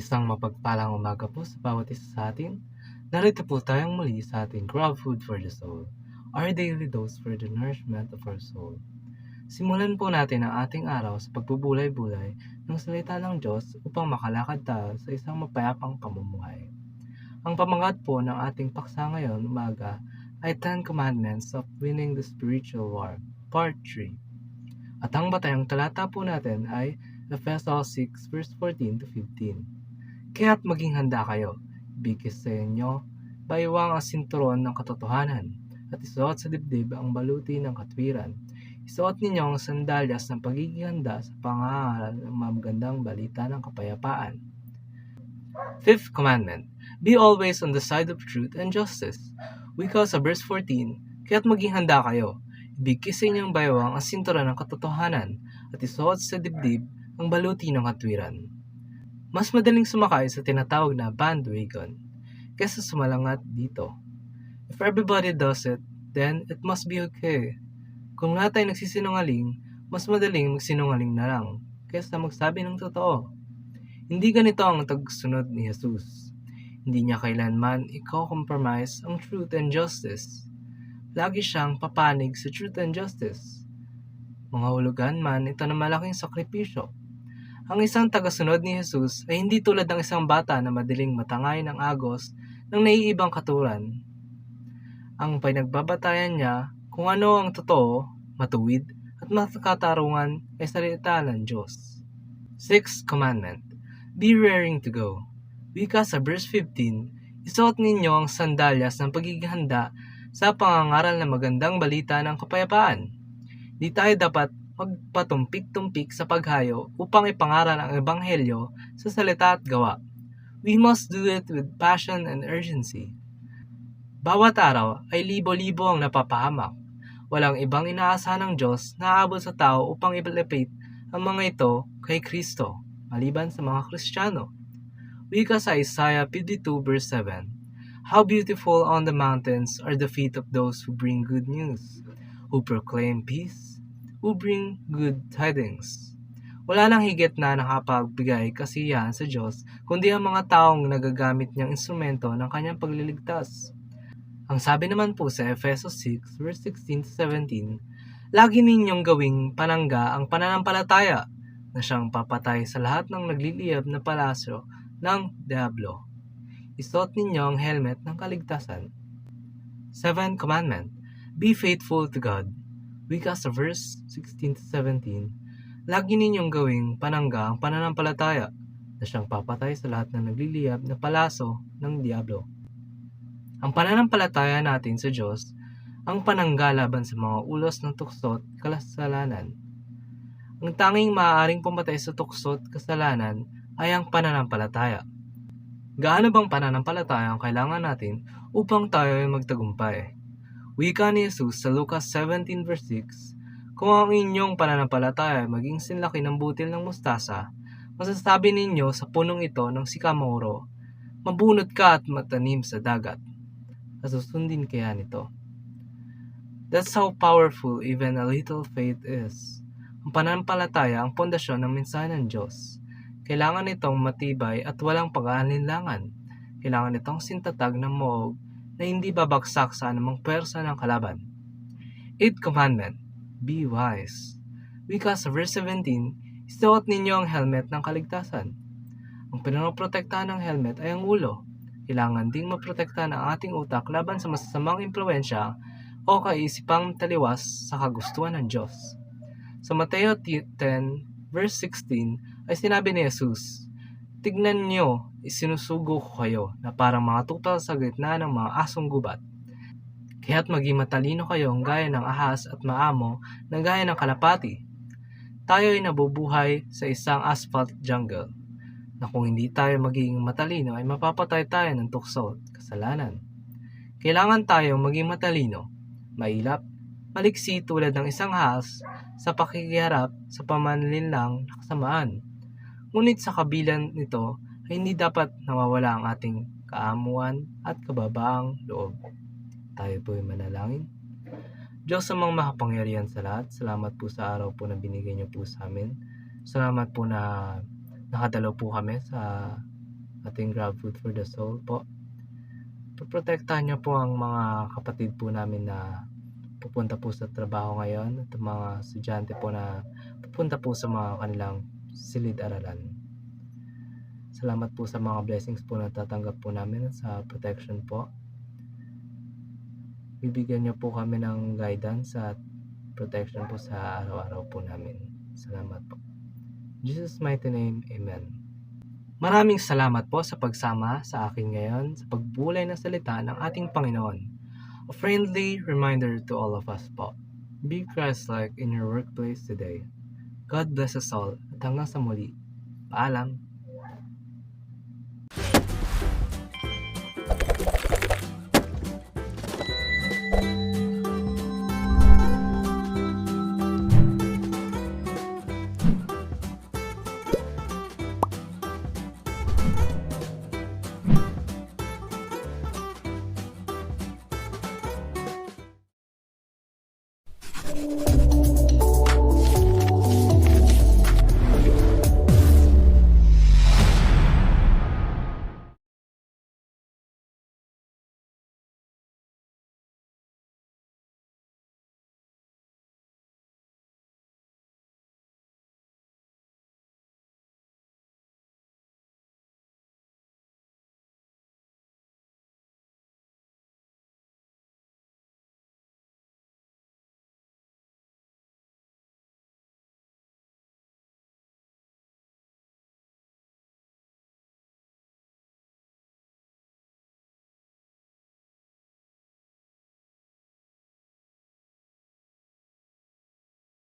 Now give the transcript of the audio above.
Isang mapagpalang umaga po sa bawat isa sa atin. Narito po tayong muli sa ating Grab Food for the Soul, our daily dose for the nourishment of our soul. Simulan po natin ang ating araw sa pagbubulay-bulay ng salita ng Diyos upang makalakad tayo sa isang mapayapang pamumuhay. Ang pamagat po ng ating paksa ngayon umaga ay 10 Commandments of Winning the Spiritual War, Part 3. At ang batayang talata po natin ay Ephesians 6 verse 14 to 15. Kaya't maging handa kayo, ibigis sa inyo, baywang ang sinturon ng katotohanan, at isuot sa dibdib ang baluti ng katwiran. Isuot ninyo ang sandalyas ng pagiging handa sa pangangaral ng magandang balita ng kapayapaan. Fifth commandment, be always on the side of truth and justice. Wika sa verse 14, kaya't maging handa kayo, ibigis sa inyong baywang ang sinturon ng katotohanan, at isuot sa dibdib ang baluti ng katwiran. Mas madaling sumakay sa tinatawag na bandwagon kaysa sumalangat dito. If everybody does it, then it must be okay. Kung lahat ay nagsisinungaling, mas madaling magsinungaling na lang kaysa magsabi ng totoo. Hindi ganito ang tagsunod ni Jesus. Hindi niya kailanman i-compromise ang truth and justice. Lagi siyang papanig sa truth and justice. Mga hulugan man ito na malaking sakripisyo. Ang isang tagasunod ni Jesus ay hindi tulad ng isang bata na madaling matangay ng agos ng naiibang katuran. Ang pinagbabatayan niya kung ano ang totoo, matuwid, at makatarungan ay salita ng Diyos. Sixth Commandment, be raring to go. Wika sa verse 15, isuot ninyo ang sandalyas ng pagiging handa sa pangangaral ng magandang balita ng kapayapaan. Di tayo dapat magpatumpik-tumpik sa paghayo upang ipangaral ang ebanghelyo sa salita at gawa. We must do it with passion and urgency. Bawat araw ay libo-libo ang napapahamak. Walang ibang inaasahan ng Diyos na aabot sa tao upang ilapit ang mga ito kay Kristo, maliban sa mga Kristiyano. Wika sa Isaiah 52 verse 7, How beautiful on the mountains are the feet of those who bring good news, who proclaim peace, who bring good tidings. Wala nang higit na nakapagbigay kasiyahan sa Diyos, kundi ang mga taong nagagamit niyang instrumento ng kanyang pagliligtas. Ang sabi naman po sa Efesos 6 verse 16-17, lagi ninyong gawing panangga ang pananampalataya na siyang papatay sa lahat ng nagliliyab na palasyo ng Diablo. Isuot ninyo ang helmet ng kaligtasan. 7th Commandment, Be faithful to God. Wika sa verse 16-17, lagi ninyong gawing panangga ang pananampalataya na siyang papatay sa lahat ng nagliliyab na palaso ng Diablo. Ang pananampalataya natin sa Diyos ang panangga laban sa mga ulos ng tukso at kasalanan. Ang tanging maaaring pumatay sa tukso at kasalanan ay ang pananampalataya. Gaano bang pananampalataya ang kailangan natin upang tayo ay magtagumpay? Wika ni Jesus sa Lucas 17 verse 6, kung ang inyong pananampalataya ay maging sinlaki ng butil ng mustasa, masasabi ninyo sa punong ito ng sikamoro, mabunot ka at matanim sa dagat. Susundin kaya nito. That's how powerful even a little faith is. Ang pananampalataya ang pundasyon ng mensahe ng Diyos. Kailangan itong matibay at walang pag-aalinlangan. Kailangan itong sintatag ng moog na hindi babagsak sa anumang pwersa ng kalaban. 8th Commandment, Be wise. Wika sa verse 17, isuot ninyo ang helmet ng kaligtasan. Ang pinoprotektahan ng helmet ay ang ulo. Kailangan ding maprotektahan ang ating utak laban sa masasamang impluensya o kaisipang taliwas sa kagustuhan ng Diyos. Sa Mateo 10 verse 16 ay sinabi ni Jesus, Tignan niyo, isinusugo ko kayo na parang mga tutal sa gitna ng mga asong gubat. Kaya't maging matalino kayong gaya ng ahas at maamo na gaya ng kalapati. Tayo ay nabubuhay sa isang asphalt jungle na kung hindi tayo magiging matalino ay mapapatay tayo ng tukso at kasalanan. Kailangan tayong maging matalino, mailap, maliksi tulad ng isang ahas sa pakikiharap sa pamanlinlang na kasamaan. Ngunit sa kabilang nito ay hindi dapat nawawala ang ating kaamuan at kababaang loob. Tayo po ay manalangin. Diyos amang makapangyarihan sa lahat, salamat po sa araw po na binigay niyo po sa amin. Salamat po na nakadalaw po kami sa ating Grab Food for the Soul po. Protektahan niyo po ang mga kapatid po namin na pupunta po sa trabaho ngayon at mga estudyante po na pupunta po sa mga kanilang silid-aralan. Salamat po sa mga blessings po na tatanggap po namin sa protection po. Bibigyan niyo po kami ng guidance at protection po sa araw-araw po namin. Salamat po. In Jesus' mighty name, Amen. Maraming salamat po sa pagsama sa akin ngayon sa pagbulay ng salita ng ating Panginoon. A friendly reminder to all of us po. Be Christ-like in your workplace today. God bless us all at hanggang sa muli. Paalam.